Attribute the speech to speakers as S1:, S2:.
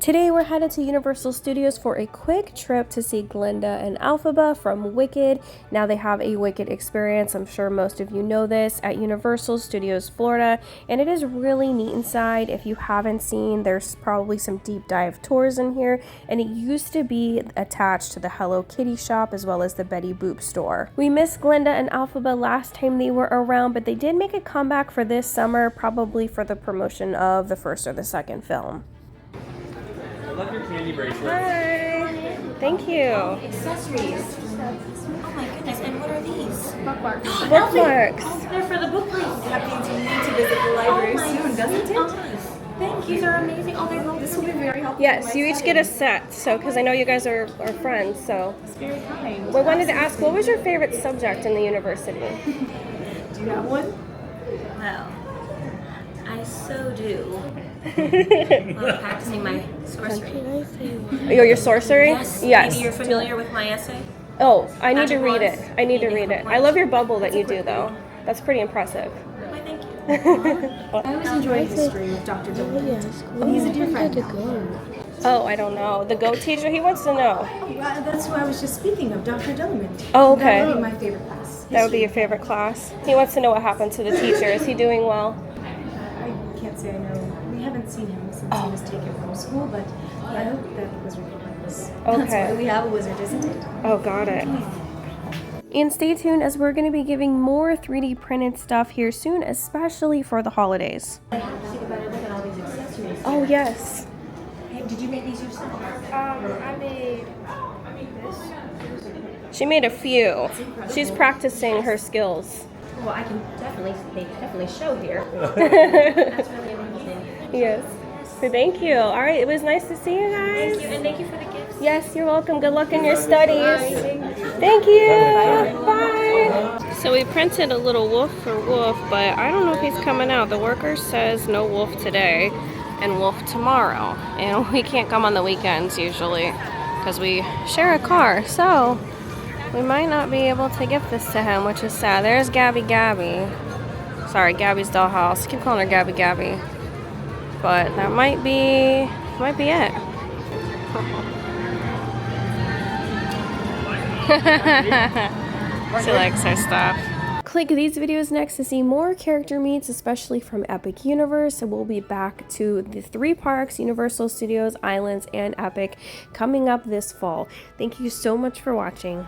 S1: Today we're headed to Universal Studios for a quick trip to see Glinda and Elphaba from Wicked. Now they have a Wicked experience, I'm sure most of you know this, at Universal Studios Florida, and it is really neat inside. If you haven't seen, there's probably some deep dive tours in here, and it used to be attached to the Hello Kitty shop as well as the Betty Boop store. We missed Glinda and Elphaba last time they were around, but they did make a comeback for this summer, probably for the promotion of the first or the second film.
S2: I love your candy bracelets.
S1: Hi. Thank you.
S3: Accessories. Oh my goodness, and what are these?
S4: Bookmarks.
S1: Bookmarks.
S3: Oh, they're for the bookmarks.
S4: That means you need to visit the library soon, doesn't it?
S3: Thank you. These are amazing. Oh, they're
S4: This will be very helpful.
S1: Yes, you each get a set, so because I know you guys are friends, so.
S4: It's very kind.
S1: We wanted to ask, what was your favorite subject in the university?
S4: Do you have one?
S3: Well, I so do. Love practicing my sorcery.
S1: Oh, your sorcery?
S3: Yes.
S1: Yes.
S3: Maybe you're familiar with my essay?
S1: Oh, I need to
S3: Magic
S1: read
S3: wands?
S1: it. I need to read it. I love your bubble that you do, though. That's pretty impressive.
S3: Why, thank you.
S4: I always enjoy history with Dr. Dillon. He's a dear friend.
S1: Oh, I don't know. The goat teacher, he wants to know.
S4: Well, that's who I was just speaking of, Dr. Dillon.
S1: Oh, okay.
S4: That would be my favorite class.
S1: That would be your favorite class. He wants to know what happened to the teacher. Is he doing well?
S4: I can't say I know. We haven't seen him since he was taken from school, but I hope that the wizard was.
S1: Okay.
S4: That's why we have a wizard, isn't it?
S1: Oh, got it. And stay tuned as we're going to be giving more 3D printed stuff here soon, especially for the holidays.
S3: I have to think about it. Look at all these accessories.
S1: Oh, yes.
S3: Hey, did you make these yourself?
S4: I made this.
S1: She made a few. She's practicing her skills.
S3: Well, I can definitely show here. That's really amazing.
S1: Yes. So thank you. All right, it was nice to see you guys.
S3: Thank you, and thank you for the gifts.
S1: Yes, you're welcome. Good luck in your studies. Thank you. Bye. So we printed a little wolf for Wolf, but I don't know if he's coming out. The worker says no wolf today and wolf tomorrow. And we can't come on the weekends usually because we share a car. So we might not be able to gift this to him, which is sad. There's Gabby. Sorry, Gabby's dollhouse. I keep calling her Gabby. But that might be it. She likes her stuff. Click these videos next to see more character meets, especially from Epic Universe. And we'll be back to the 3 parks, Universal Studios, Islands, and Epic, coming up this fall. Thank you so much for watching.